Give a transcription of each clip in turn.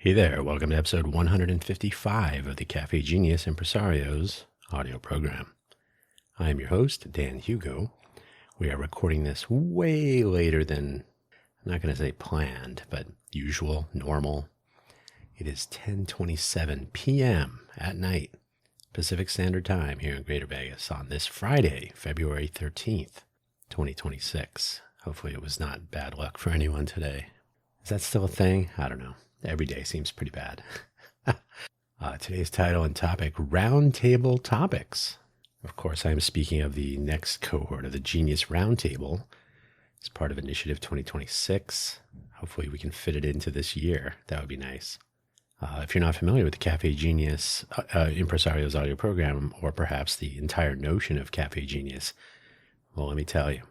Hey there, welcome to episode 155 of the Cafe Genius Impresarios audio program. I am your host, Dan Hugo. We are recording this way later than, I'm not going to say planned, but usual, normal. It is 10:27 p.m. at night, Pacific Standard Time here in Greater Vegas on this Friday, February 13th, 2026. Hopefully it was not bad luck for anyone today. Is that still a thing? I don't know. Every day seems pretty bad. Today's title and topic, Roundtable Topics. Of course, I'm speaking of the next cohort of the Genius Roundtable. It's part of Initiative 2026. Hopefully we can fit it into this year. That would be nice. If you're not familiar with the Cafe Genius Impresarios audio program, or perhaps the entire notion of Cafe Genius, well, let me tell you.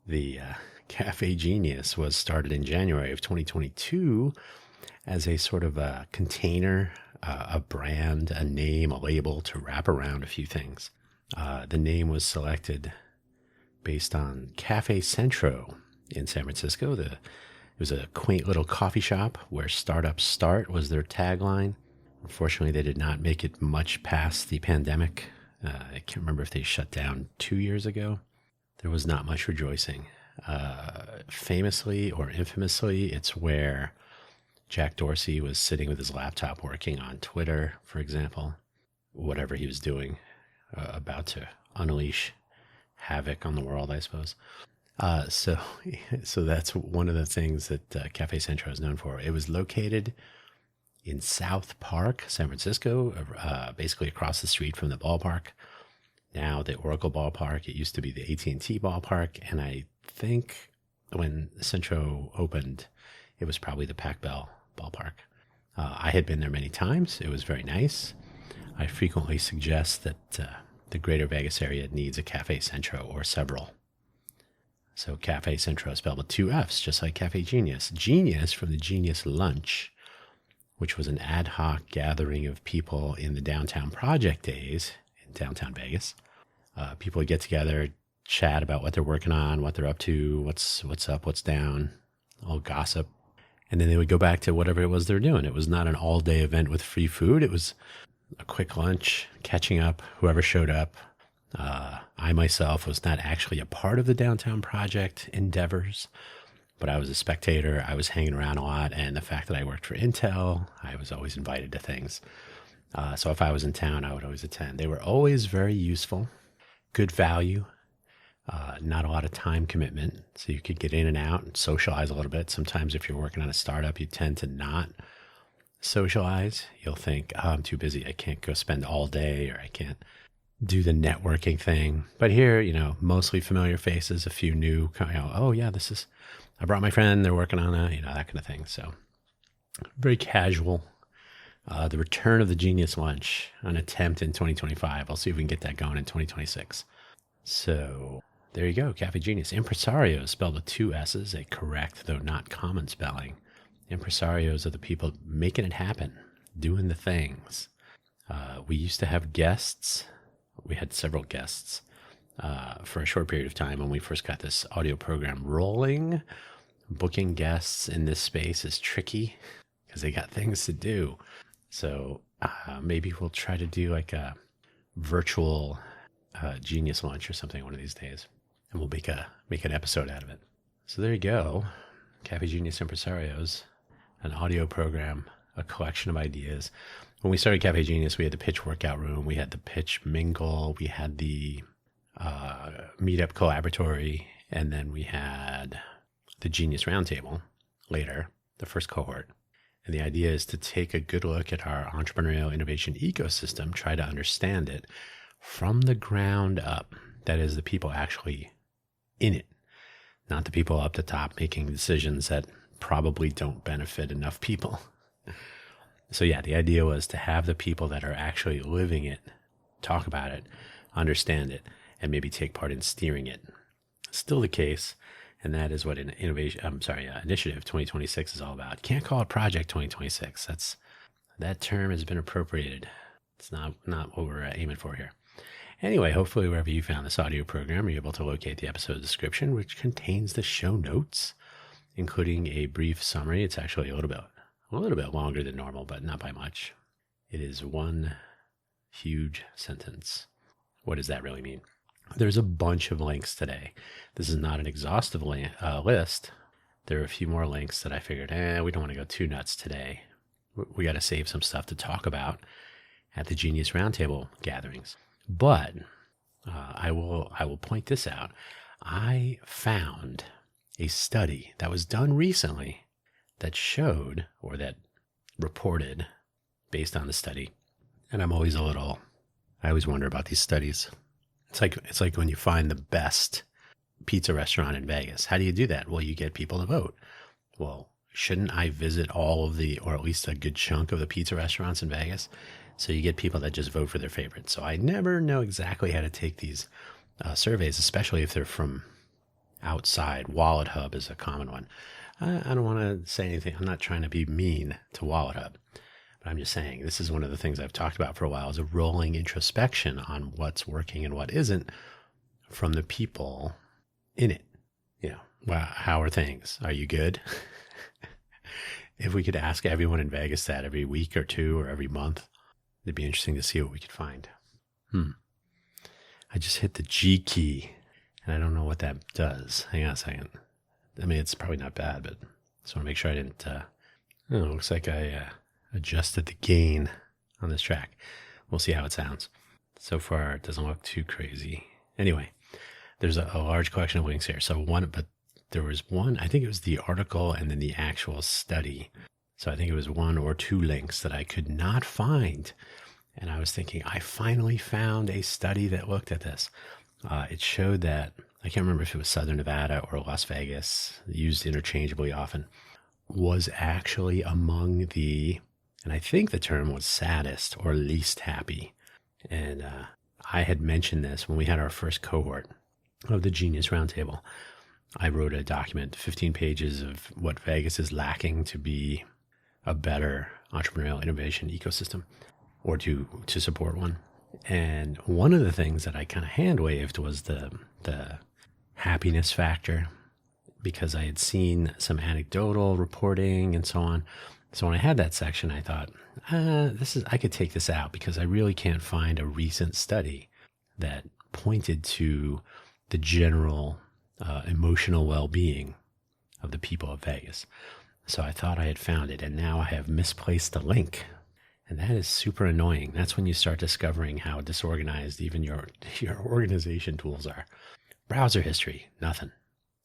The Cafe Genius was started in January of 2022 as a sort of a container, a brand, a name, a label to wrap around a few things. The name was selected based on Cafe Centro in San Francisco. It was a quaint little coffee shop where startups start was their tagline. Unfortunately, they did not make it much past the pandemic. I can't remember if they shut down 2 years ago. There was not much rejoicing. Famously or infamously, it's where Jack Dorsey was sitting with his laptop working on Twitter, for example, whatever he was doing, about to unleash havoc on the world, I suppose. So that's one of the things that Cafe Centro is known for. It was located in South Park, San Francisco, basically across the street from the ballpark. Now the Oracle ballpark. It used to be the AT&T ballpark, and I think when Centro opened, it was probably the Pac Bell ballpark. I had been there many times. It was very nice. I frequently suggest that the greater Vegas area needs a Cafe Centro or several. So Cafe Centro is spelled with two F's, just like Cafe Genius. Genius from the Genius Lunch, which was an ad hoc gathering of people in the downtown project days in downtown Vegas. People would get together, chat about what they're working on, what they're up to, what's up, what's down, all gossip. And then they would go back to whatever it was they're doing. It was not an all-day event with free food. It was a quick lunch, catching up, whoever showed up. I myself was not actually a part of the downtown project endeavors, but I was a spectator. I was hanging around a lot. And the fact that I worked for Intel, I was always invited to things. So if I was in town, I would always attend. They were always very useful, good value. Not a lot of time commitment, so you could get in and out and socialize a little bit. Sometimes if you're working on a startup, you tend to not socialize. You'll think, oh, I'm too busy. I can't go spend all day, or I can't do the networking thing. But here, mostly familiar faces, a few new, oh yeah, I brought my friend, they're working on that kind of thing. So very casual. The return of the Genius Lunch, an attempt in 2025. I'll see if we can get that going in 2026. So there you go, Cafe Genius. Impresarios, spelled with two S's, a correct though not common spelling. Impresarios are the people making it happen, doing the things. We used to have guests. We had several guests for a short period of time when we first got this audio program rolling. Booking guests in this space is tricky because they got things to do. So maybe we'll try to do like a virtual Genius Lunch or something one of these days, and we'll make an episode out of it. So there you go, Cafe Genius Impresarios, an audio program, a collection of ideas. When we started Cafe Genius, we had the pitch workout room, we had the pitch mingle, we had the meetup collaboratory, and then we had the Genius Roundtable later, the first cohort. And the idea is to take a good look at our entrepreneurial innovation ecosystem, try to understand it from the ground up. That is, the people actually in it, not the people up the top making decisions that probably don't benefit enough people. So yeah, the idea was to have the people that are actually living it, talk about it, understand it, and maybe take part in steering it. Still the case, and that is what Initiative 2026 is all about. Can't call it Project 2026. That term has been appropriated. It's not what we're aiming for here. Anyway, hopefully wherever you found this audio program, you're able to locate the episode description, which contains the show notes, including a brief summary. It's actually a little bit a little bit longer than normal, but not by much. It is one huge sentence. What does that really mean? There's a bunch of links today. This is not an exhaustive list. There are a few more links that I figured, we don't want to go too nuts today. We got to save some stuff to talk about at the Genius Roundtable gatherings. But I will point this out. I found a study that was done recently that showed, or that reported based on the study. And I always wonder about these studies. It's like when you find the best pizza restaurant in Vegas. How do you do that? Well, you get people to vote. Well, shouldn't I visit all of or at least a good chunk of the pizza restaurants in Vegas? So you get people that just vote for their favorites. So I never know exactly how to take these surveys, especially if they're from outside. Wallet Hub is a common one. I don't want to say anything. I'm not trying to be mean to Wallet Hub, but I'm just saying this is one of the things I've talked about for a while, is a rolling introspection on what's working and what isn't from the people in it. Wow, how are things? Are you good? If we could ask everyone in Vegas that every week or two or every month, it'd be interesting to see what we could find. I just hit the G key, and I don't know what that does. Hang on a second. I mean, it's probably not bad, but just want to make sure I didn't. It looks like I adjusted the gain on this track. We'll see how it sounds. So far, it doesn't look too crazy. Anyway, there's a large collection of links here. But there was one, I think it was the article and then the actual study. So I think it was one or two links that I could not find. And I was thinking, I finally found a study that looked at this. It showed that, I can't remember if it was Southern Nevada or Las Vegas, used interchangeably often, was actually among and I think the term was saddest or least happy. And I had mentioned this when we had our first cohort of the Genius Roundtable. I wrote a document, 15 pages of what Vegas is lacking to be a better entrepreneurial innovation ecosystem, or to support one. And one of the things that I kind of hand waved was the happiness factor, because I had seen some anecdotal reporting and so on. So when I had that section, I thought, I could take this out, because I really can't find a recent study that pointed to the general emotional well-being of the people of Vegas. So I thought I had found it, and now I have misplaced the link. And that is super annoying. That's when you start discovering how disorganized even your organization tools are. Browser history, nothing.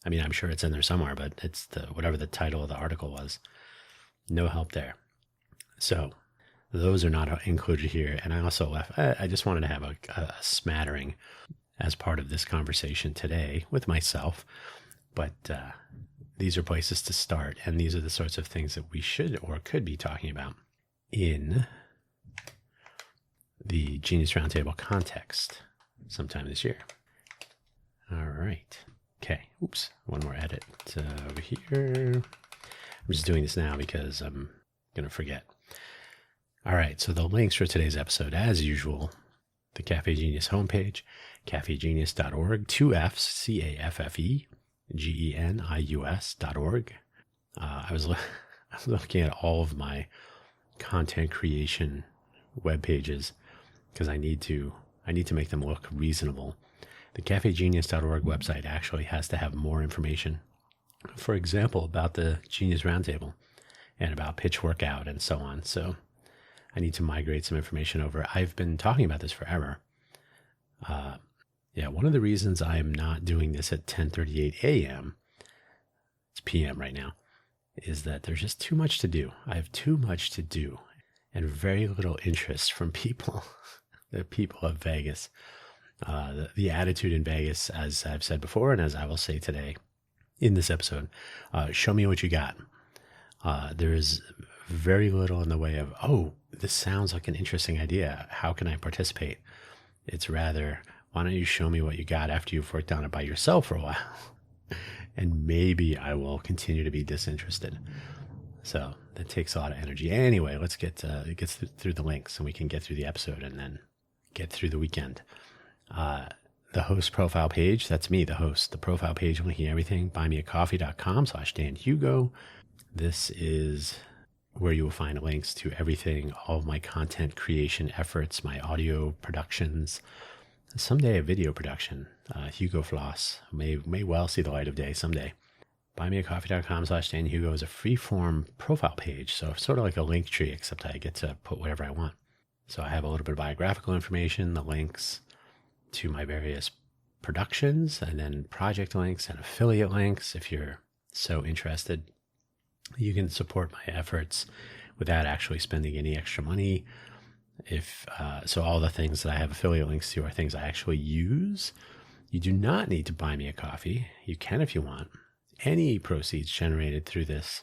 I mean, I'm sure it's in there somewhere, but it's whatever the title of the article was. No help there. So those are not included here. And I also I just wanted to have a smattering as part of this conversation today with myself. But these are places to start. And these are the sorts of things that we should or could be talking about in the Genius Roundtable context sometime this year. All right. Okay. Oops. One more edit over here. I'm just doing this now because I'm going to forget. All right. So the links for today's episode, as usual, the Cafe Genius homepage, cafegenius.org, 2 F's, CAFFEGENIUS.org. I was looking at all of my content creation web pages because I need to make them look reasonable. The cafegenius.org website actually has to have more information, for example, about the Genius Roundtable and about Pitch Workout and so on. So I need to migrate some information over. I've been talking about this forever. One of the reasons I am not doing this at 10:38 a.m., it's p.m. right now, is that there's just too much to do. I have too much to do and very little interest from people, the people of Vegas. The attitude in Vegas, as I've said before, and as I will say today in this episode, show me what you got. There is very little in the way of, this sounds like an interesting idea. How can I participate? It's rather, why don't you show me what you got after you've worked on it by yourself for a while? And maybe I will continue to be disinterested. So that takes a lot of energy. Anyway, let's get through the links and we can get through the episode and then get through the weekend. The host profile page, that's me, the host. The profile page, linking everything, buymeacoffee.com/Dan Hugo. This is where you will find links to everything, all of my content creation efforts, my audio productions, someday a video production. Hugo Floss may well see the light of day someday. buymeacoffee.com/DanHugo is a free-form profile page, so sort of like a link tree, except I get to put whatever I want. So I have a little bit of biographical information, the links to my various productions, and then project links and affiliate links. If you're so interested, you can support my efforts without actually spending any extra money. So all the things that I have affiliate links to are things I actually use. You do not need to buy me a coffee. You can if you want. Any proceeds generated through this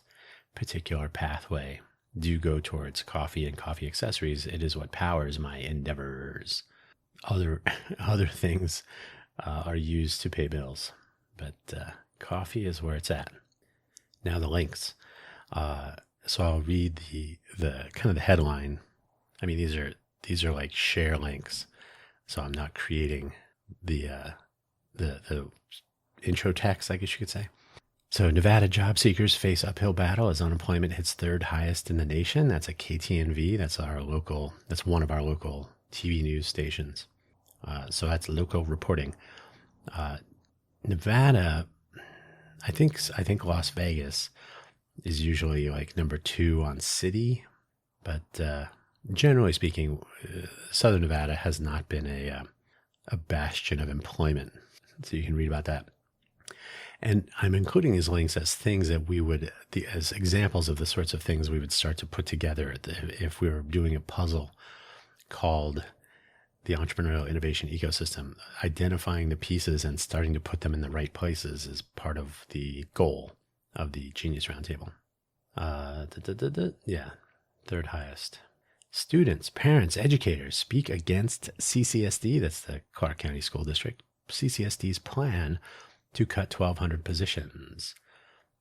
particular pathway do go towards coffee and coffee accessories. It is what powers my endeavors. Other things are used to pay bills, but coffee is where it's at. Now the links. So I'll read the kind of the headline. I mean, these are like share links, so I'm not creating the intro text, I guess you could say. So Nevada job seekers face uphill battle as unemployment hits third highest in the nation. That's a KTNV. That's one of our local TV news stations. So that's local reporting. Nevada, I think Las Vegas is usually like number 2 on city, but generally speaking, Southern Nevada has not been a bastion of employment. So you can read about that. And I'm including these links as things that as examples of the sorts of things we would start to put together if we were doing a puzzle called the entrepreneurial innovation ecosystem. Identifying the pieces and starting to put them in the right places is part of the goal of the Genius Roundtable. Yeah, third highest. Students, parents, educators speak against CCSD, that's the Clark County School District, CCSD's plan to cut 1,200 positions.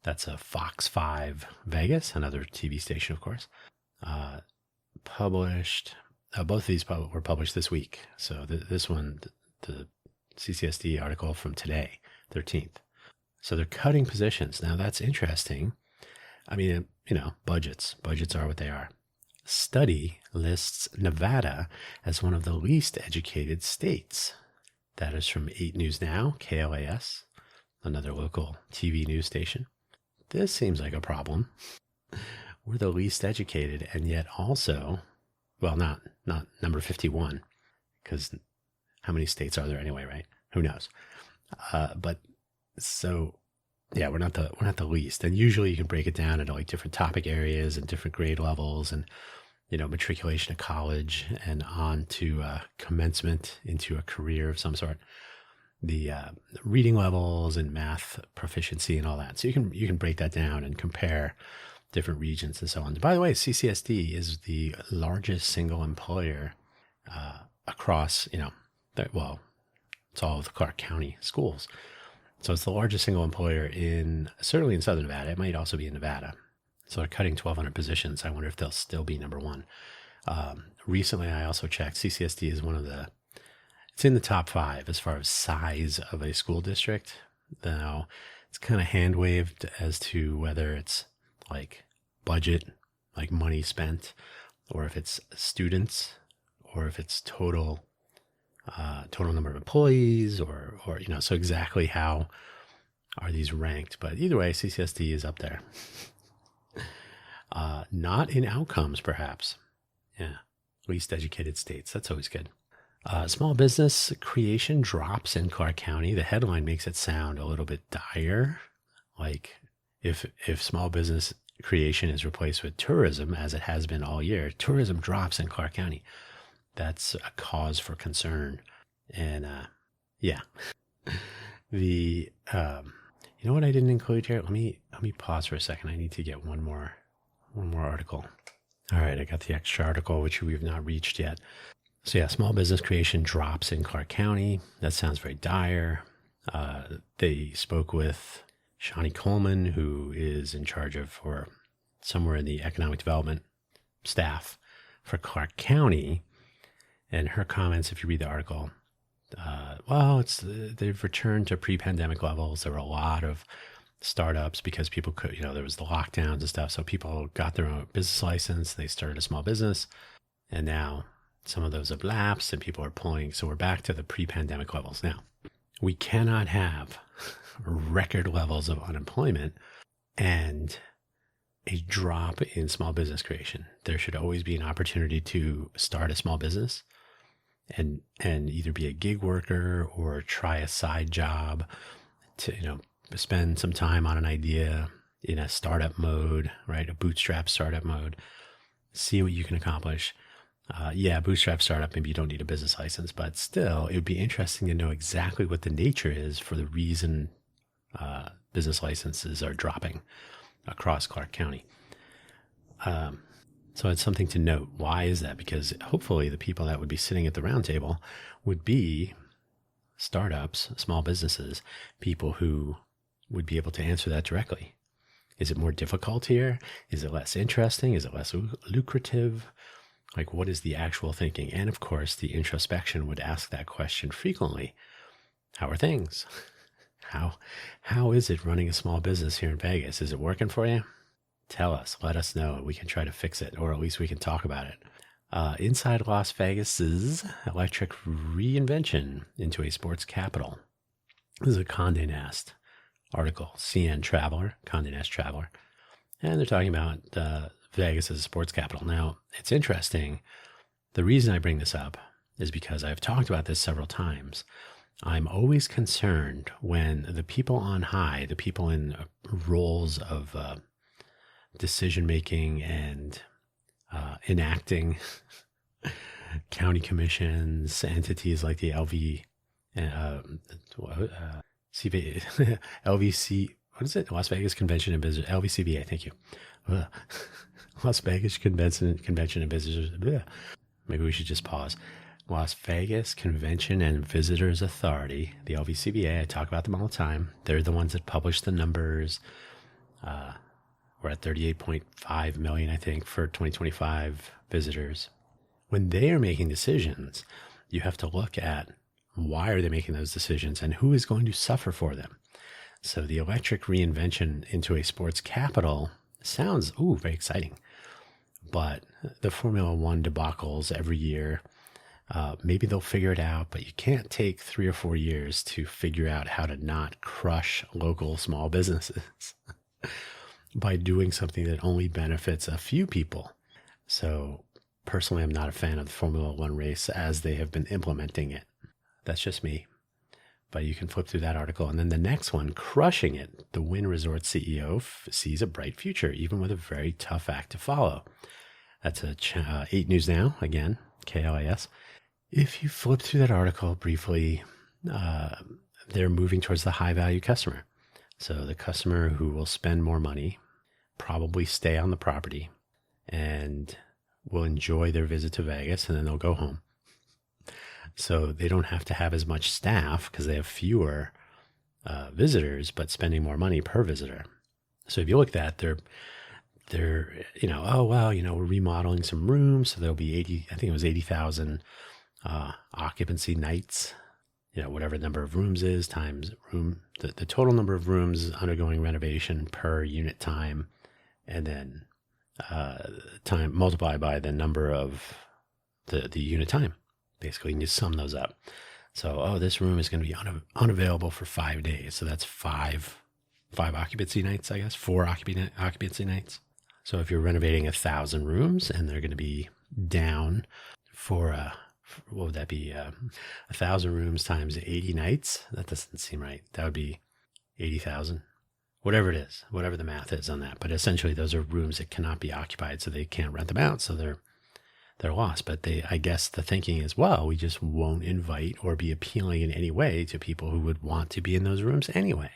That's a Fox 5 Vegas, another TV station, of course. Published, both of these were published this week. So this one, the CCSD article from today, 13th. So they're cutting positions. Now that's interesting. I mean, budgets are what they are. Study lists Nevada as one of the least educated states. That is from 8 News Now, KLAS, another local TV news station. This seems like a problem. We're the least educated, and yet also, well, not number 51, because how many states are there anyway, right? Who knows? But so, yeah, we're not the least. And usually you can break it down into like different topic areas and different grade levels, and matriculation to college and on to commencement into a career of some sort. The reading levels and math proficiency and all that. So you can break that down and compare different regions and so on. By the way, CCSD is the largest single employer across, it's all of the Clark County schools. So it's the largest single employer certainly in Southern Nevada. It might also be in Nevada. So they're cutting 1,200 positions. I wonder if they'll still be number 1. Recently, I also checked. CCSD is it's in the top 5 as far as size of a school district. Now, it's kind of hand-waved as to whether it's like budget, like money spent, or if it's students, or if it's total number of employees, or so exactly how are these ranked? But either way, CCSD is up there. Not in outcomes, perhaps. Yeah, least educated states. That's always good. Small business creation drops in Clark County. The headline makes it sound a little bit dire. Like if small business creation is replaced with tourism, as it has been all year, tourism drops in Clark County. That's a cause for concern. And yeah, you know what I didn't include here? Let me pause for a second. I need to get one more article. All right, I got the extra article, which we've not reached yet. So yeah, small business creation drops in Clark County. That sounds very dire. They spoke with Shani Coleman, who is in charge of, or somewhere in the economic development staff for Clark County. And her comments, if you read the article, they've returned to pre-pandemic levels. There were a lot of startups because people could, there was the lockdowns and stuff. So people got their own business license. They started a small business. And now some of those have lapsed and people are pulling. So we're back to the pre-pandemic levels. Now, we cannot have record levels of unemployment and a drop in small business creation. There should always be an opportunity to start a small business and either be a gig worker or try a side job to, spend some time on an idea in a startup mode, right? A bootstrap startup mode, see what you can accomplish. Bootstrap startup, maybe you don't need a business license, but still it would be interesting to know exactly what the nature is for the reason business licenses are dropping across Clark County. So it's something to note. Why is that? Because hopefully the people that would be sitting at the round table would be startups, small businesses, people who would be able to answer that directly. Is it more difficult here? Is it less interesting? Is it less lucrative? Like, what is the actual thinking? And of course, the introspection would ask that question frequently. How are things? How is it running a small business here in Vegas? Is it working for you? Tell us, let us know. We can try to fix it, or at least we can talk about it. Inside Las Vegas's electric reinvention into a sports capital. This is a Condé Nast article, CN Traveler, Condé Nast Traveler. And they're talking about Vegas as a sports capital. Now, it's interesting. The reason I bring this up is because I've talked about this several times. I'm always concerned when the people on high, the people in roles of decision-making and enacting county commissions, entities like the LVC, what is it? Las Vegas Convention and Visitors, LVCVA, thank you. Las Vegas Convention and Visitors. Maybe we should just pause. Las Vegas Convention and Visitors Authority, the LVCVA, I talk about them all the time. They're the ones that publish the numbers. We're at 38.5 million, I think, for 2025 visitors. When they are making decisions, you have to look at why are they making those decisions and who is going to suffer for them. So the electric reinvention into a sports capital sounds, very exciting. But the Formula One debacles every year, maybe they'll figure it out, but you can't take 3 or 4 years to figure out how to not crush local small businesses by doing something that only benefits a few people. So personally, I'm not a fan of the Formula One race as they have been implementing it. That's just me. But you can flip through that article. And then the next one, crushing it. The Wynn Resort CEO sees a bright future, even with a very tough act to follow. That's a 8 News Now, again, KLIS. If you flip through that article briefly, they're moving towards the high value customer. So the customer who will spend more money, probably stay on the property, and will enjoy their visit to Vegas, and then they'll go home. So they don't have to have as much staff because they have fewer visitors, but spending more money per visitor. So if you look at that, they're we're remodeling some rooms. So there'll be 80,000 occupancy nights, whatever the number of rooms is times the total number of rooms undergoing renovation per unit time, and then time multiplied by the number of the unit time. Basically, you just sum those up. So, this room is going to be unavailable for 5 days. So that's five occupancy nights, I guess, 4 occupancy nights. So if you're renovating 1,000 rooms and they're going to be down for what would that be? 1,000 rooms times 80 nights. That doesn't seem right. That would be 80,000. Whatever it is, whatever the math is on that. But essentially, those are rooms that cannot be occupied, so they can't rent them out. So they're lost. But I guess the thinking is, well, we just won't invite or be appealing in any way to people who would want to be in those rooms anyway.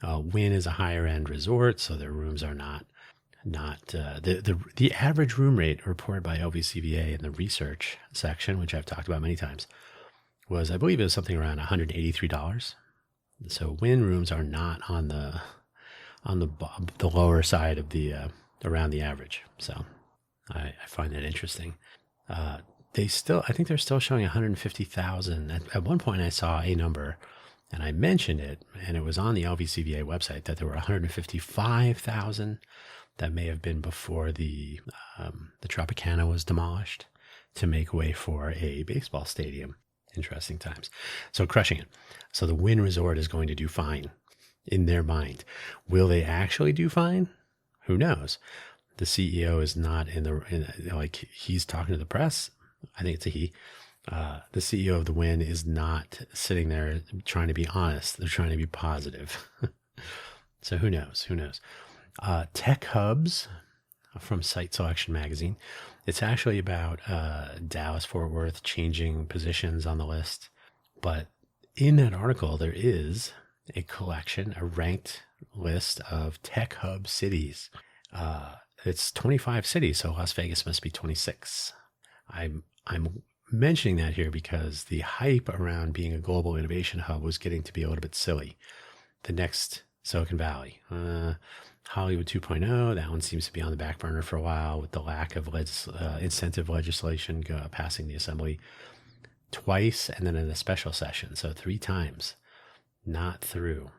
Wynn is a higher end resort, so their rooms are not the average room rate reported by LVCVA in the research section, which I've talked about many times, was, I believe it was something around $183. So Wynn rooms are not on the lower side of the around the average. So I find that interesting. I think they're still showing 150,000. At one point I saw a number And I mentioned it, and it was on the LVCVA website that there were 155,000. That may have been before the Tropicana was demolished to make way for a baseball stadium. Interesting times. So crushing it. So the Wynn Resort is going to do fine in their mind. Will they actually do fine? Who knows? The CEO is not he's talking to the press. I think it's a he. The CEO of the Wynn is not sitting there trying to be honest. They're trying to be positive. So who knows? Who knows? Tech Hubs from Site Selection Magazine. It's actually about Dallas Fort Worth changing positions on the list. But in that article, there is a collection, a ranked list of tech hub cities. It's 25 cities, so Las Vegas must be 26. I'm mentioning that here because the hype around being a global innovation hub was getting to be a little bit silly. The next Silicon Valley, Hollywood 2.0, that one seems to be on the back burner for a while with the lack of incentive legislation passing the assembly twice and then in a special session. So 3 times, not through.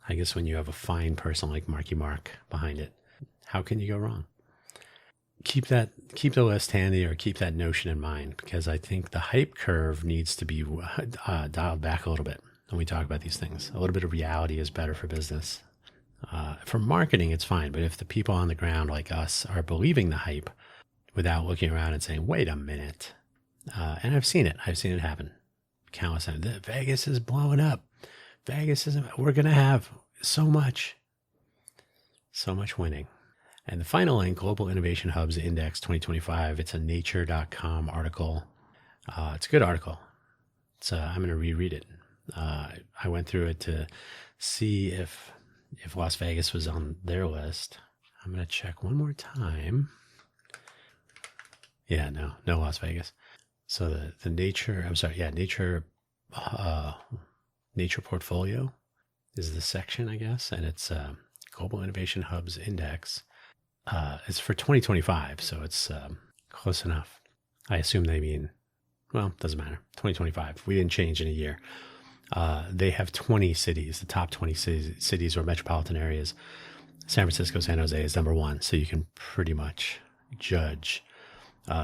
I guess when you have a fine person like Marky Mark behind it, how can you go wrong? Keep the list handy, or keep that notion in mind, because I think the hype curve needs to be dialed back a little bit when we talk about these things. A little bit of reality is better for business. For marketing, it's fine, but if the people on the ground like us are believing the hype without looking around and saying, wait a minute, and I've seen it happen countless times. Vegas is blowing up. We're going to have so much winning. And the final link, Global Innovation Hubs Index 2025, it's a nature.com article. It's a good article. I'm going to reread it. I went through it to see if Las Vegas was on their list. I'm going to check one more time. Yeah, no Las Vegas. So the nature portfolio is the section, I guess, and it's Global Innovation Hubs Index. It's for 2025, so it's close enough. I assume they mean, well, doesn't matter. 2025. We didn't change in a year. They have 20 cities, the top 20 cities or metropolitan areas. San Francisco, San Jose is number 1, so you can pretty much judge.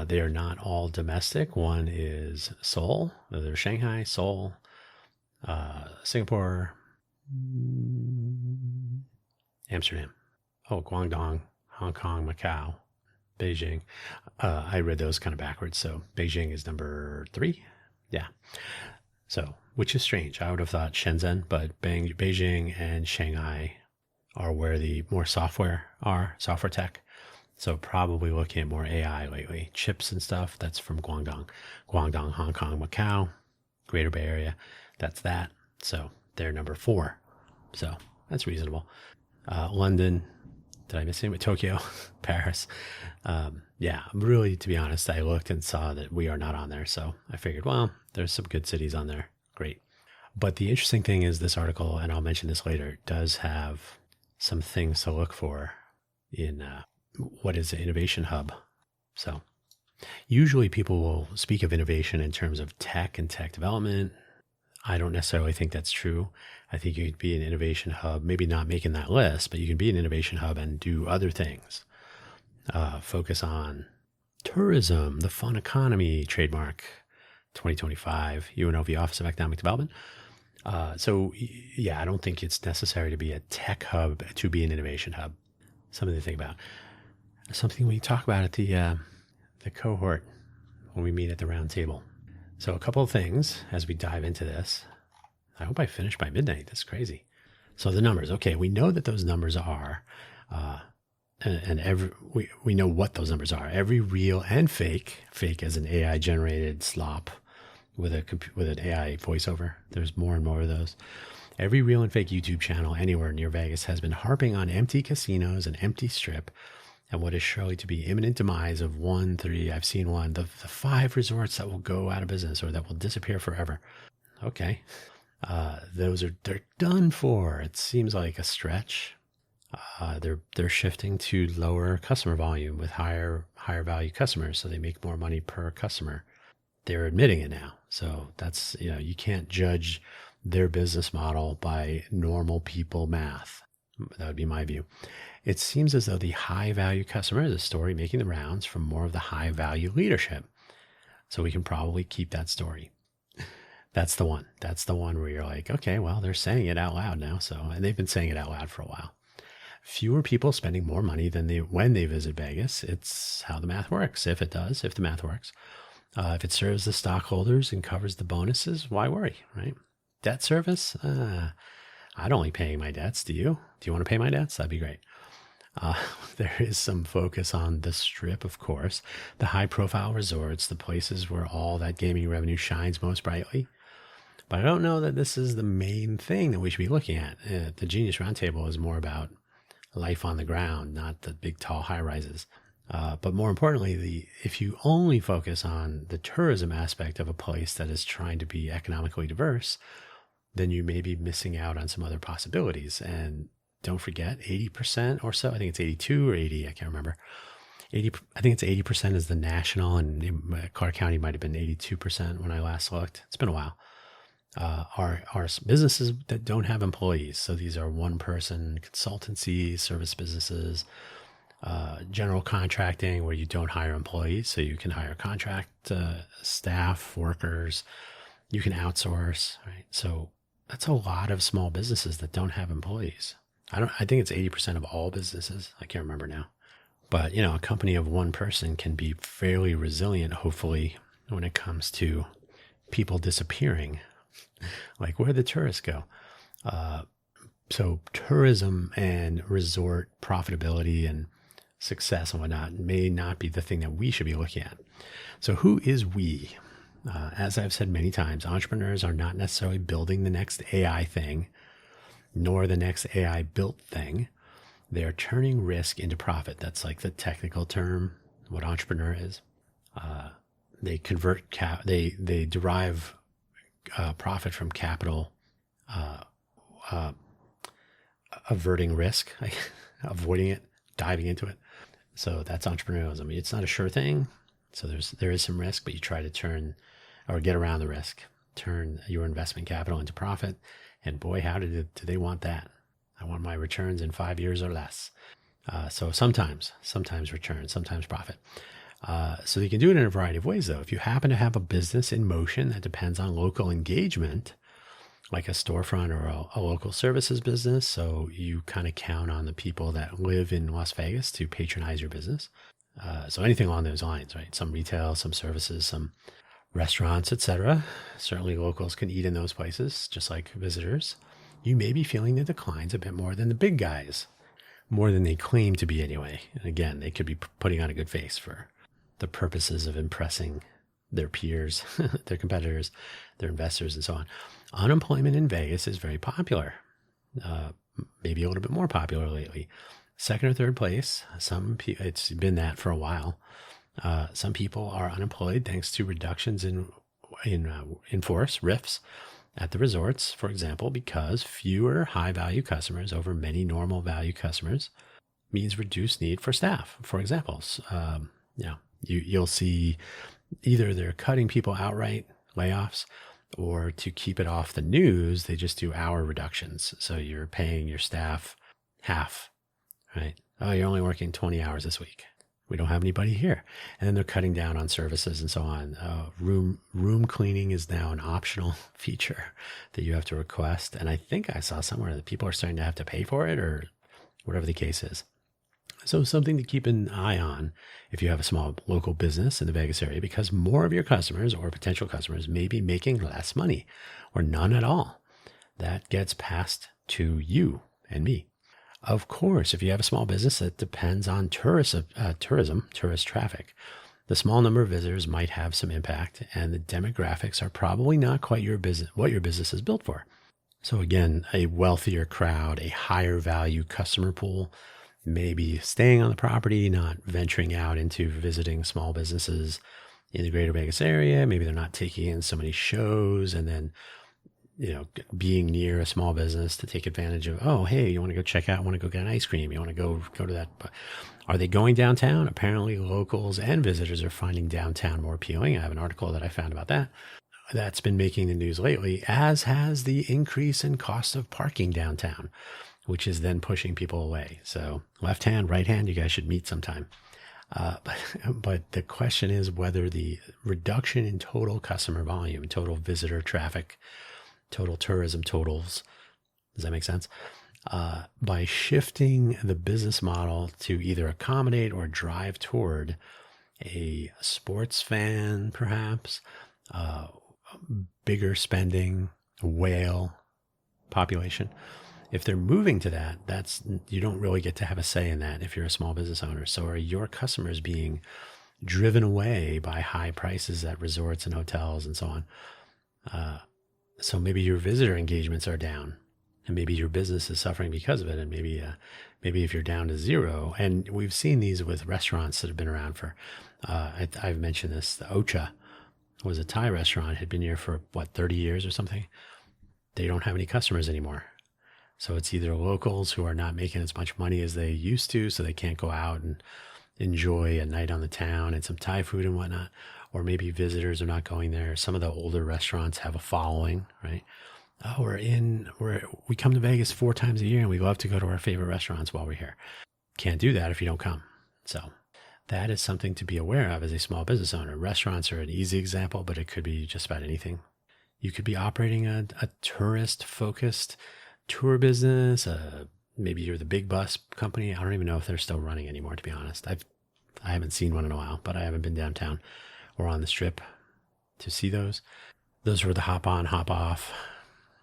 They are not all domestic. One is Seoul. There's Shanghai, Seoul, Singapore, Amsterdam, Guangdong, Hong Kong, Macau, Beijing. I read those kind of backwards. So Beijing is number 3. Yeah. So, which is strange. I would have thought Shenzhen, but Beijing and Shanghai are where the more software tech. So probably looking at more AI lately. Chips and stuff, that's from Guangdong, Hong Kong, Macau, Greater Bay Area. That's that. So they're number 4. So that's reasonable. London, did I miss anything? Tokyo, Paris. Yeah, really, to be honest, I looked and saw that we are not on there. So I figured, well, there's some good cities on there. Great. But the interesting thing is this article, and I'll mention this later, does have some things to look for in what is an innovation hub. So usually people will speak of innovation in terms of tech and tech development. I don't necessarily think that's true. I think you could be an innovation hub, maybe not making that list, but you can be an innovation hub and do other things. Focus on tourism, the fun economy, trademark 2025, UNLV Office of Economic Development. So yeah, I don't think it's necessary to be a tech hub to be an innovation hub. Something to think about. Something we talk about at the cohort when we meet at the round table. So a couple of things as we dive into this. I hope I finish by midnight. That's crazy. So the numbers. Okay, we know that those numbers are, we know what those numbers are. Every real and fake as an AI generated slop with an AI voiceover. There's more and more of those. Every real and fake YouTube channel anywhere near Vegas has been harping on empty casinos and empty strip and what is surely to be imminent demise of 3, I've seen one, the 5 resorts that will go out of business or that will disappear forever. Okay. They're done for. It seems like a stretch. They're shifting to lower customer volume with higher value customers, so they make more money per customer. They're admitting it now. So that's, you can't judge their business model by normal people math. That would be my view. It seems as though the high value customer is a story making the rounds from more of the high value leadership. So we can probably keep that story. That's the one. That's the one where you're like, okay, well, they're saying it out loud now. And they've been saying it out loud for a while. Fewer people spending more money than when they visit Vegas. It's how the math works. If the math works. If it serves the stockholders and covers the bonuses, why worry, right? Debt service? I'd only pay my debts. Do you? Do you want to pay my debts? That'd be great. There is some focus on the Strip, of course, the high-profile resorts, the places where all that gaming revenue shines most brightly. But I don't know that this is the main thing that we should be looking at. The Genius Roundtable is more about life on the ground, not the big, tall high-rises. But more importantly, if you only focus on the tourism aspect of a place that is trying to be economically diverse, then you may be missing out on some other possibilities. And don't forget, 80% or so, I think it's 82 or 80, I can't remember. I think it's 80% is the national, and Clark County might have been 82% when I last looked. It's been a while. Are businesses that don't have employees. So these are one-person consultancies, service businesses, general contracting where you don't hire employees. So you can hire contract staff, workers. You can outsource, right? So that's a lot of small businesses that don't have employees. I think it's 80% of all businesses. I can't remember now. But, a company of one person can be fairly resilient, hopefully, when it comes to people disappearing. Like, where'd the tourists go? So tourism and resort profitability and success and whatnot may not be the thing that we should be looking at. So who is we? As I've said many times, entrepreneurs are not necessarily building the next AI thing, nor the next AI built thing. They're turning risk into profit. That's like the technical term, what entrepreneur is. They convert they derive profit from capital, averting risk, avoiding it, diving into it. So that's entrepreneurialism. I mean, it's not a sure thing. So there is some risk, but you try to turn or get around the risk, turn your investment capital into profit. And boy, how do they want that? I want my returns in 5 years or less. So sometimes return, sometimes profit. So you can do it in a variety of ways, though. If you happen to have a business in motion that depends on local engagement, like a storefront or a local services business, so you kind of count on the people that live in Las Vegas to patronize your business. So anything along those lines, right? Some retail, some services, some restaurants, etc. Certainly locals can eat in those places, just like visitors. You may be feeling the declines a bit more than the big guys, more than they claim to be anyway. And again, they could be putting on a good face for the purposes of impressing their peers, their competitors, their investors, and so on. Unemployment in Vegas is very popular, maybe a little bit more popular lately. Second or third place, it's been that for a while. Some people are unemployed thanks to reductions in force, RIFs, at the resorts, for example, because fewer high-value customers over many normal value customers means reduced need for staff, for example. You'll see either they're cutting people outright, layoffs, or to keep it off the news, they just do hour reductions. So you're paying your staff half, right? Oh, you're only working 20 hours this week. We don't have anybody here. And then they're cutting down on services and so on. Room cleaning is now an optional feature that you have to request. And I think I saw somewhere that people are starting to have to pay for it or whatever the case is. So something to keep an eye on if you have a small local business in the Vegas area, because more of your customers or potential customers may be making less money or none at all. That gets passed to you and me. Of course, if you have a small business that depends on tourist traffic, the small number of visitors might have some impact, and the demographics are probably not quite what your business is built for. So again, a wealthier crowd, a higher value customer pool, maybe staying on the property, not venturing out into visiting small businesses in the greater Vegas area. Maybe they're not taking in so many shows, and then being near a small business to take advantage of, oh, hey, you want to go check out, want to go get an ice cream, you want to go to that. Are they going downtown? Apparently locals and visitors are finding downtown more appealing. I have an article that I found about that. that's been making the news lately, as has the increase in cost of parking downtown, which is then pushing people away. So left hand, right hand, you guys should meet sometime. But the question is whether the reduction in total customer volume, total visitor traffic, total tourism totals, does that make sense? By shifting the business model to either accommodate or drive toward a sports fan, perhaps, bigger spending, whale population. If they're moving to that, you don't really get to have a say in that if you're a small business owner. So are your customers being driven away by high prices at resorts and hotels and so on? So maybe your visitor engagements are down, and maybe your business is suffering because of it. And maybe if you're down to zero, and we've seen these with restaurants that have been around for, I've mentioned this, the Ocha was a Thai restaurant, had been here for 30 years or something. They don't have any customers anymore. So it's either locals who are not making as much money as they used to, so they can't go out and enjoy a night on the town and some Thai food and whatnot, or maybe visitors are not going there. Some of the older restaurants have a following, right? We come to Vegas 4 times a year and we love to go to our favorite restaurants while we're here. Can't do that if you don't come. So that is something to be aware of as a small business owner. Restaurants are an easy example, but it could be just about anything. You could be operating a tourist-focused tour business. Maybe you're the big bus company. I don't even know if they're still running anymore, to be honest. I haven't seen one in a while, but I haven't been downtown or on the Strip to see those. Those were the hop on, hop off,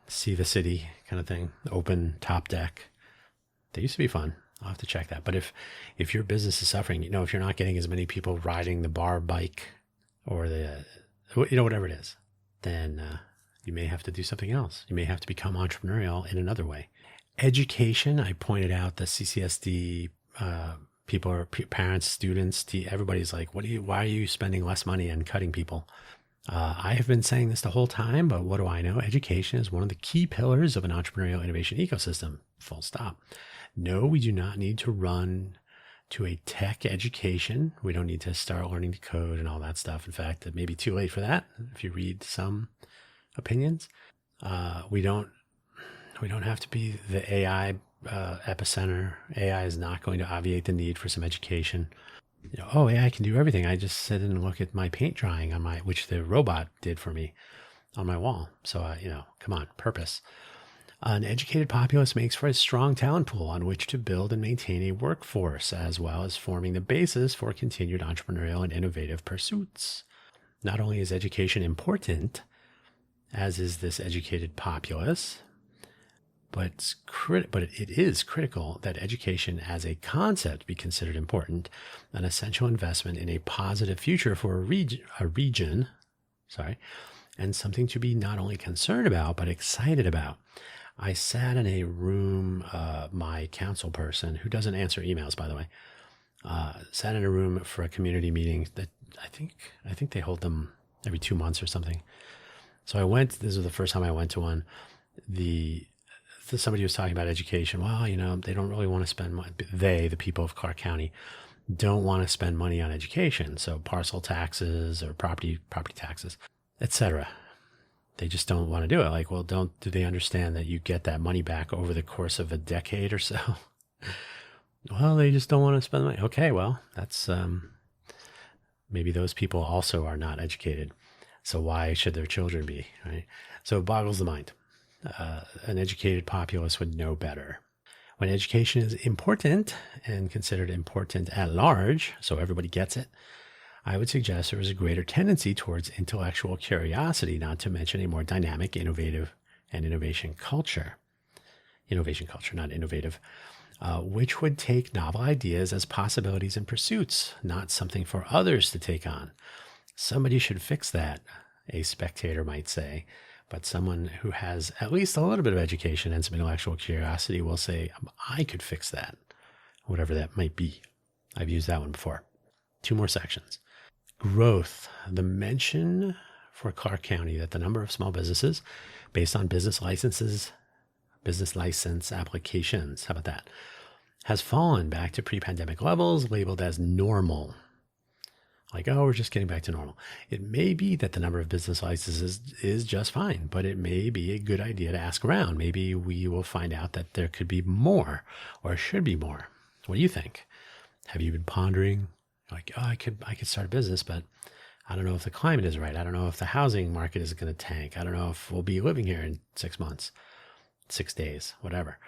see the city kind of thing, open top deck. They used to be fun. I'll have to check that. But if your business is suffering, if you're not getting as many people riding the bar bike or whatever it is, then you may have to do something else. You may have to become entrepreneurial in another way. Education, I pointed out the CCSD people, or parents, students, everybody's like, why are you spending less money and cutting people? I have been saying this the whole time, but what do I know? Education is one of the key pillars of an entrepreneurial innovation ecosystem, full stop. No, we do not need to run to a tech education. We don't need to start learning to code and all that stuff. In fact, it may be too late for that if you read some opinions. We don't have to be the AI epicenter. AI is not going to obviate the need for some education. AI can do everything. I just sit and look at my paint drying which the robot did for me on my wall. So, come on, purpose. An educated populace makes for a strong talent pool on which to build and maintain a workforce, as well as forming the basis for continued entrepreneurial and innovative pursuits. Not only is education important, as is this educated populace, but it is critical that education as a concept be considered important, an essential investment in a positive future for a region, and something to be not only concerned about, but excited about. I sat in a room, my council person, who doesn't answer emails, by the way, sat in a room for a community meeting that I think they hold them every 2 months or something. So I went, this was the first time I went to one. Somebody was talking about education. Well, they don't really want to spend money. The people of Clark County, don't want to spend money on education. So parcel taxes or property taxes, etc. They just don't want to do it. Like, well, do they understand that you get that money back over the course of a decade or so? Well, they just don't want to spend money. Okay, well, that's maybe those people also are not educated. So why should their children be, right? So it boggles the mind. An educated populace would know better. When education is important and considered important at large, so everybody gets it, I would suggest there is a greater tendency towards intellectual curiosity, not to mention a more dynamic, innovative, and innovation culture, not innovative, which would take novel ideas as possibilities and pursuits, not something for others to take on. Somebody should fix that, a spectator might say, but someone who has at least a little bit of education and some intellectual curiosity will say, I could fix that, whatever that might be. I've used that one before. 2 more sections. Growth. The mention for Clark County that the number of small businesses based on business license applications, how about that, has fallen back to pre-pandemic levels labeled as normal. Like, oh, we're just getting back to normal. It may be that the number of business licenses is just fine, but it may be a good idea to ask around. Maybe we will find out that there could be more or should be more. What do you think? Have you been pondering like, oh, I could start a business, but I don't know if the climate is right. I don't know if the housing market is going to tank. I don't know if we'll be living here in 6 months, 6 days, whatever.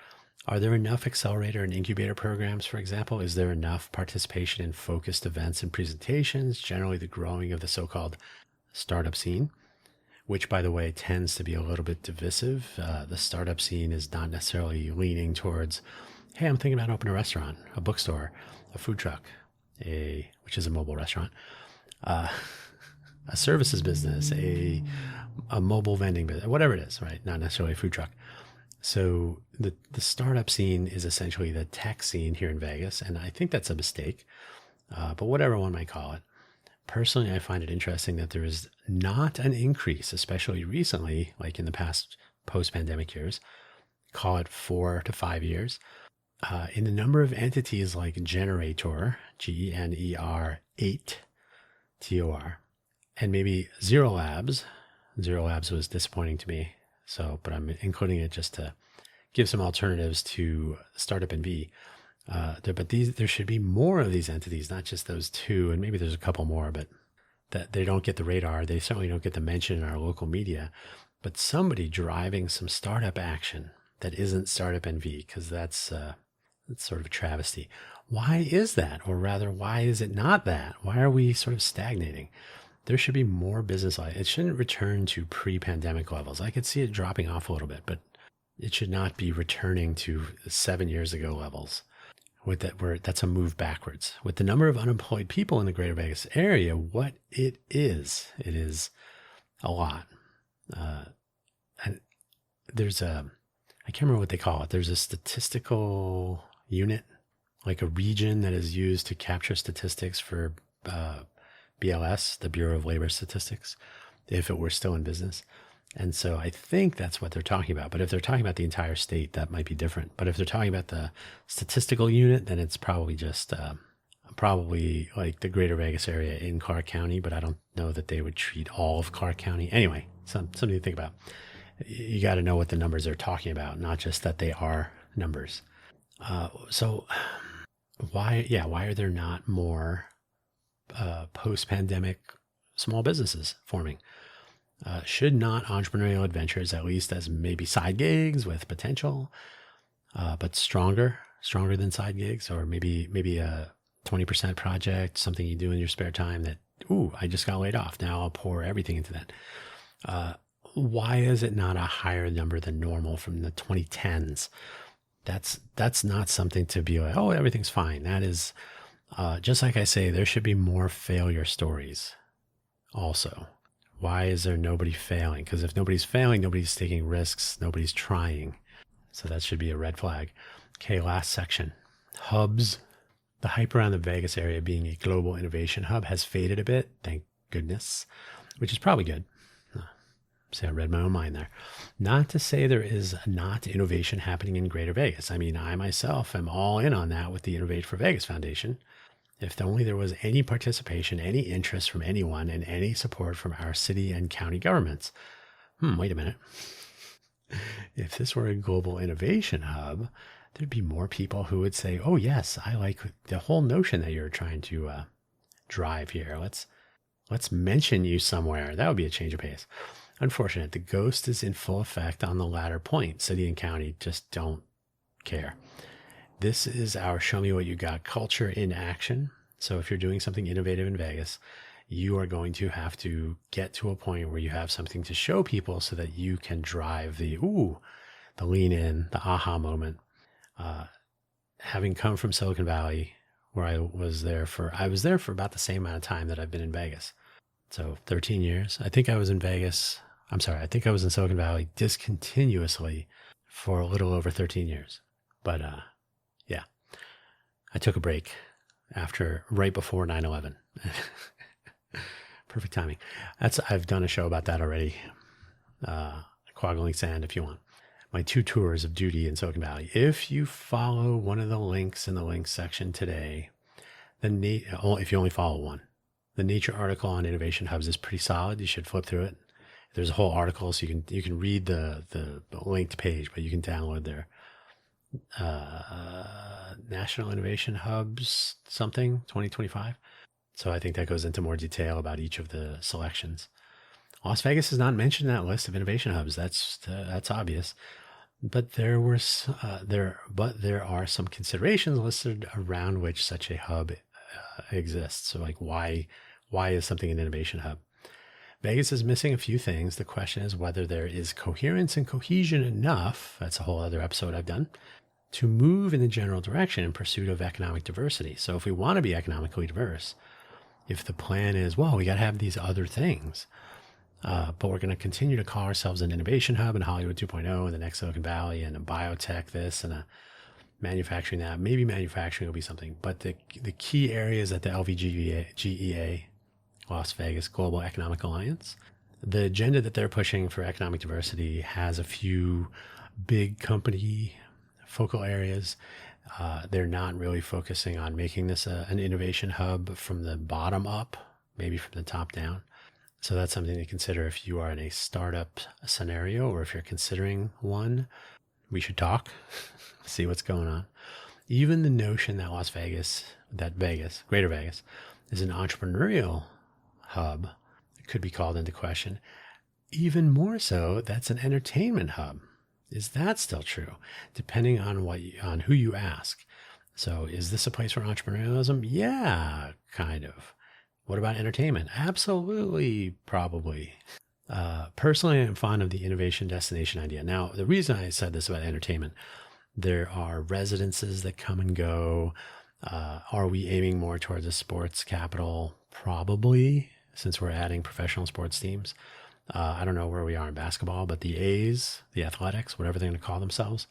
Are there enough accelerator and incubator programs, for example? Is there enough participation in focused events and presentations, generally the growing of the so-called startup scene, which, by the way, tends to be a little bit divisive. The startup scene is not necessarily leaning towards, hey, I'm thinking about opening a restaurant, a bookstore, a food truck, which is a mobile restaurant, a services business, a mobile vending business, whatever it is, right? Not necessarily a food truck. So the startup scene is essentially the tech scene here in Vegas, and I think that's a mistake, but whatever one might call it. Personally, I find it interesting that there is not an increase, especially recently, like in the past post-pandemic years, call it 4 to 5 years, in the number of entities like Generator, Gener 8, TOR, and maybe Zero Labs. Zero Labs was disappointing to me. So, but I'm including it just to give some alternatives to Startup NV. There should be more of these entities, not just those two, and maybe there's a couple more, but that they don't get the radar. They certainly don't get the mention in our local media. But somebody driving some startup action that isn't Startup NV, because that's sort of a travesty. Why is that? Or rather, why is it not that? Why are we sort of stagnating? There should be more business life. It shouldn't return to pre-pandemic levels. I could see it dropping off a little bit, but it should not be returning to 7 years ago levels. That's a move backwards. With the number of unemployed people in the greater Vegas area, what it is a lot. And there's I can't remember what they call it. There's a statistical unit, like a region that is used to capture statistics for BLS, the Bureau of Labor Statistics, if it were still in business. And so I think that's what they're talking about. But if they're talking about the entire state, that might be different. But if they're talking about the statistical unit, then it's probably just probably like the greater Vegas area in Clark County. But I don't know that they would treat all of Clark County. Anyway, something to think about. You got to know what the numbers are talking about, not just that they are numbers. So why are there not more post-pandemic small businesses forming? Should not entrepreneurial adventures, at least as maybe side gigs with potential, but stronger than side gigs, or maybe a 20% project, something you do in your spare time that, I just got laid off. Now I'll pour everything into that. Why is it not a higher number than normal from the 2010s? That's not something to be like, oh, everything's fine. That is, just like I say, there should be more failure stories also. Why is there nobody failing? Because if nobody's failing, nobody's taking risks, nobody's trying. So that should be a red flag. Okay, last section. Hubs. The hype around the Vegas area being a global innovation hub has faded a bit, thank goodness, which is probably good. See, I read my own mind there. Not to say there is not innovation happening in Greater Vegas. I mean, I myself am all in on that with the Innovate for Vegas Foundation. If only there was any participation, any interest from anyone, and any support from our city and county governments. Wait a minute. If this were a global innovation hub, there'd be more people who would say, oh yes, I like the whole notion that you're trying to drive here. Let's mention you somewhere. That would be a change of pace. Unfortunate, the ghost is in full effect on the latter point. City and county just don't care. This is our show me what you got culture in action. So if you're doing something innovative in Vegas, you are going to have to get to a point where you have something to show people so that you can drive the lean in, the aha moment. Having come from Silicon Valley, where I was there for about the same amount of time that I've been in Vegas. So 13 years. I think I was in Silicon Valley discontinuously for a little over 13 years. But yeah, I took a break right before 9/11. Perfect timing. I've done a show about that already. Quaggling Sand, if you want. My 2 tours of duty in Silicon Valley. If you follow one of the links in the links section today, then if you only follow one, The Nature article on innovation hubs is pretty solid. You should flip through it. There's a whole article, so you can read the linked page, but you can download their National Innovation Hubs something 2025. So I think that goes into more detail about each of the selections. Las Vegas is not mentioned in that list of innovation hubs. That's obvious. But there are some considerations listed around which such a hub exists. So like why is something an innovation hub? Vegas is missing a few things. The question is whether there is coherence and cohesion enough, that's a whole other episode I've done, to move in the general direction in pursuit of economic diversity. So if we want to be economically diverse, if the plan is, well, we got to have these other things, but we're going to continue to call ourselves an innovation hub in Hollywood 2.0 and the next Silicon Valley and a biotech this and a manufacturing that. Maybe manufacturing will be something, but the key areas at the LVGEA, Las Vegas Global Economic Alliance, the agenda that they're pushing for economic diversity has a few big company focal areas. They're not really focusing on making this an innovation hub from the bottom up, maybe from the top down. So that's something to consider if you are in a startup scenario or if you're considering one. We should talk, see what's going on. Even the notion that Greater Vegas, is an entrepreneurial hub could be called into question. Even more so, that's an entertainment hub. Is that still true? Depending on who you ask. So is this a place for entrepreneurialism? Yeah, kind of. What about entertainment? Absolutely, probably. Personally, I'm fond of the innovation destination idea. Now, the reason I said this about entertainment, there are residences that come and go. Are we aiming more towards a sports capital? Probably, since we're adding professional sports teams. I don't know where we are in basketball, but the A's, the Athletics, whatever they're going to call themselves,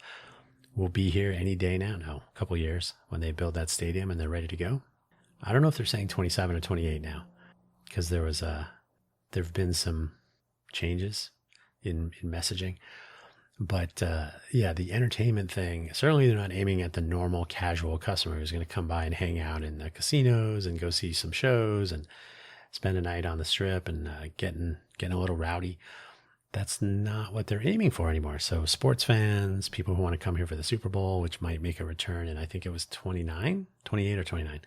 will be here any day now. No, a couple of years when they build that stadium and they're ready to go. I don't know if they're saying 27 or 28 now, because there've been some changes in messaging. But yeah, the entertainment thing, certainly they're not aiming at the normal casual customer who's going to come by and hang out in the casinos and go see some shows and spend a night on the strip and getting a little rowdy. That's not what they're aiming for anymore. So sports fans, people who want to come here for the Super Bowl, which might make a return, and I think it was 28 or 29.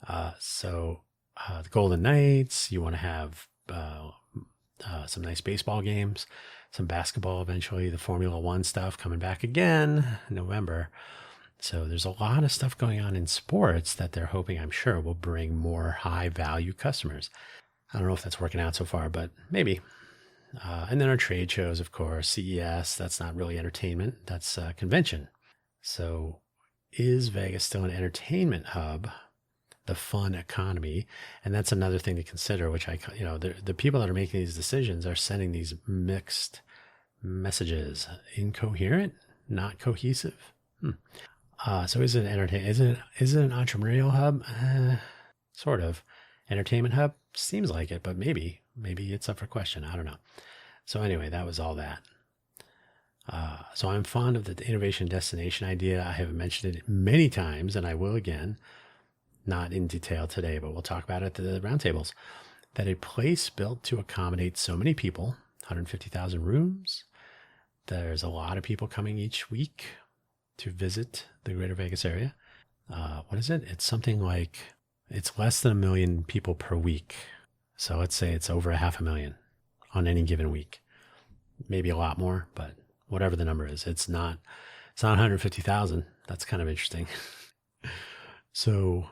The Golden Knights, you want to have some nice baseball games, some basketball eventually, the Formula One stuff coming back again in November. So there's a lot of stuff going on in sports that they're hoping, I'm sure, will bring more high value customers. I don't know if that's working out so far, but maybe. And then our trade shows, of course, CES, that's not really entertainment, that's a convention. So is Vegas still an entertainment hub? The fun economy? And that's another thing to consider, which the people that are making these decisions are sending these mixed messages. Incoherent, not cohesive. So is it is it an entrepreneurial hub? Sort of. Entertainment hub? Seems like it, but maybe it's up for question. I don't know. So anyway, that was all that. So I'm fond of the innovation destination idea. I have mentioned it many times, and I will again, not in detail today, but we'll talk about it at the roundtables, that a place built to accommodate so many people, 150,000 rooms. There's a lot of people coming each week to visit the Greater Vegas area. What is it? It's something like, it's less than 1 million people per week. So let's say it's over 500,000 on any given week. Maybe a lot more, but whatever the number is, it's not 150,000. That's kind of interesting. So,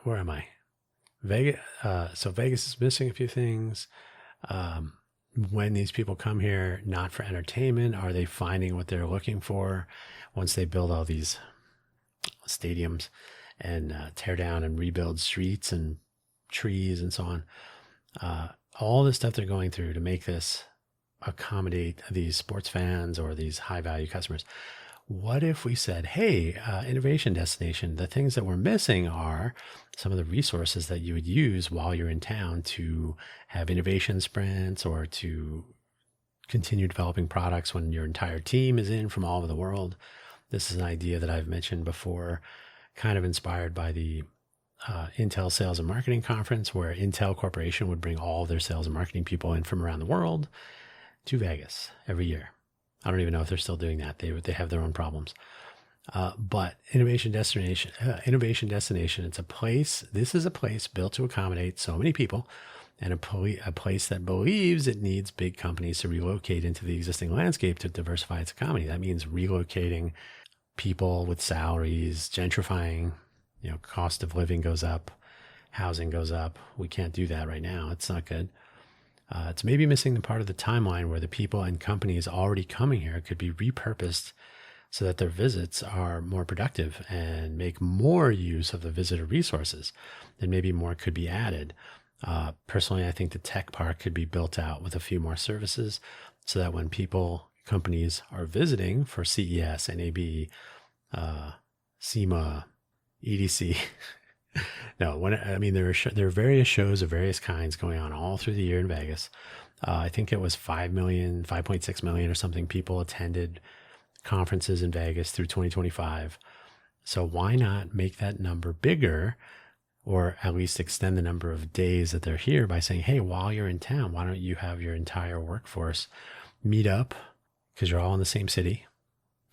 where am I? Vegas. So Vegas is missing a few things. When these people come here, not for entertainment, are they finding what they're looking for once they build all these stadiums and tear down and rebuild streets and trees and so on? All the stuff they're going through to make this accommodate these sports fans or these high value customers. What if we said, hey, innovation destination, the things that we're missing are some of the resources that you would use while you're in town to have innovation sprints or to continue developing products when your entire team is in from all over the world. This is an idea that I've mentioned before, kind of inspired by the Intel Sales and Marketing Conference, where Intel Corporation would bring all of their sales and marketing people in from around the world to Vegas every year. I don't even know if they're still doing that. They have their own problems. But Innovation Destination, it's a place. This is a place built to accommodate so many people, and a place that believes it needs big companies to relocate into the existing landscape to diversify its economy. That means relocating people with salaries, gentrifying, cost of living goes up, housing goes up. We can't do that right now. It's not good. It's maybe missing the part of the timeline where the people and companies already coming here could be repurposed so that their visits are more productive and make more use of the visitor resources. And maybe more could be added. Personally, I think the tech park could be built out with a few more services so that when companies are visiting for CES, NAB, SEMA, EDC. No, there are various shows of various kinds going on all through the year in Vegas. I think it was 5.6 million or something people attended conferences in Vegas through 2025. So why not make that number bigger, or at least extend the number of days that they're here by saying, hey, while you're in town, why don't you have your entire workforce meet up, because you're all in the same city.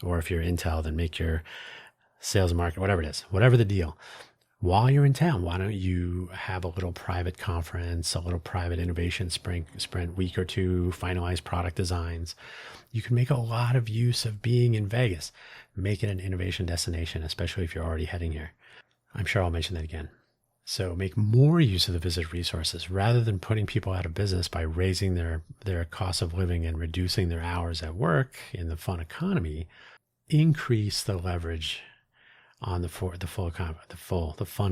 Or if you're Intel, then make your sales and market, whatever it is, whatever the deal. While you're in town, why don't you have a little private conference, a little private innovation sprint week or two, finalize product designs. You can make a lot of use of being in Vegas. Make it an innovation destination, especially if you're already heading here. I'm sure I'll mention that again. So make more use of the visit resources rather than putting people out of business by raising their cost of living and reducing their hours at work in the fun economy. Increase the leverage on the fun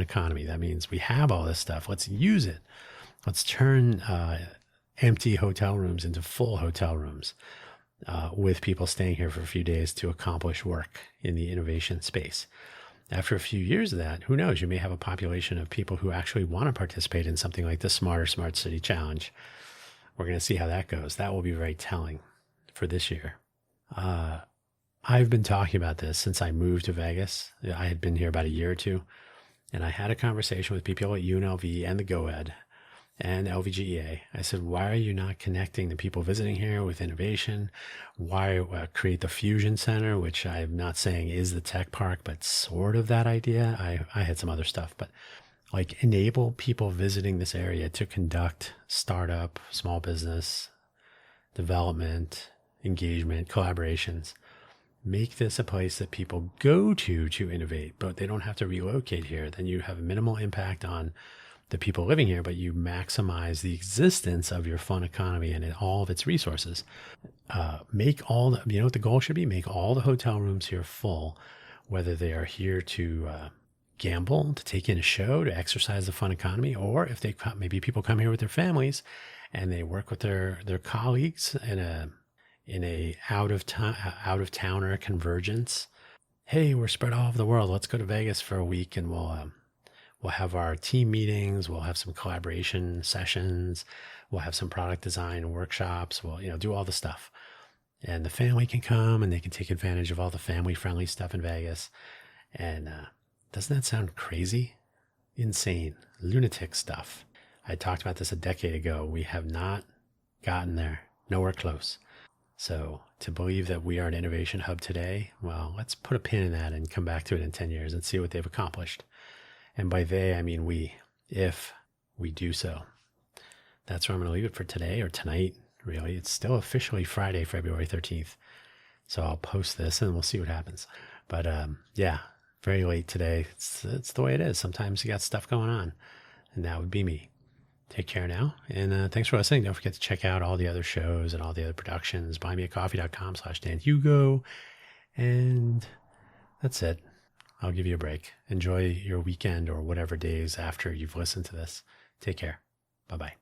economy. That means we have all this stuff. Let's use it. Let's turn empty hotel rooms into full hotel rooms with people staying here for a few days to accomplish work in the innovation space. After a few years of that, who knows? You may have a population of people who actually want to participate in something like the Smarter Smart City Challenge. We're going to see how that goes. That will be very telling for this year. I've been talking about this since I moved to Vegas. I had been here about a year or two, and I had a conversation with people at UNLV and the GoEd and LVGEA. I said, why are you not connecting the people visiting here with innovation? Why create the Fusion Center, which I'm not saying is the tech park, but sort of that idea. I had some other stuff, but like enable people visiting this area to conduct startup, small business, development, engagement, collaborations. Make this a place that people go to innovate, but they don't have to relocate here. Then you have minimal impact on the people living here, but you maximize the existence of your fun economy and all of its resources. Make all the, what the goal should be? Make all the hotel rooms here full, whether they are here to gamble, to take in a show, to exercise the fun economy, or if maybe people come here with their families and they work with their colleagues in a out of towner convergence. Hey, we're spread all over the world. Let's go to Vegas for a week, and we'll have our team meetings. We'll have some collaboration sessions. We'll have some product design workshops. We'll do all the stuff, and the family can come and they can take advantage of all the family friendly stuff in Vegas. And doesn't that sound crazy? Insane, lunatic stuff. I talked about this a decade ago. We have not gotten there. Nowhere close. So to believe that we are an innovation hub today, well, let's put a pin in that and come back to it in 10 years and see what they've accomplished. And by they, I mean we, if we do so. That's where I'm going to leave it for today, or tonight, really. It's still officially Friday, February 13th. So I'll post this and we'll see what happens. But yeah, very late today. It's the way it is. Sometimes you got stuff going on, and that would be me. Take care now, and thanks for listening. Don't forget to check out all the other shows and all the other productions. buymeacoffee.com/DanHugo. And that's it. I'll give you a break. Enjoy your weekend or whatever days after you've listened to this. Take care. Bye-bye.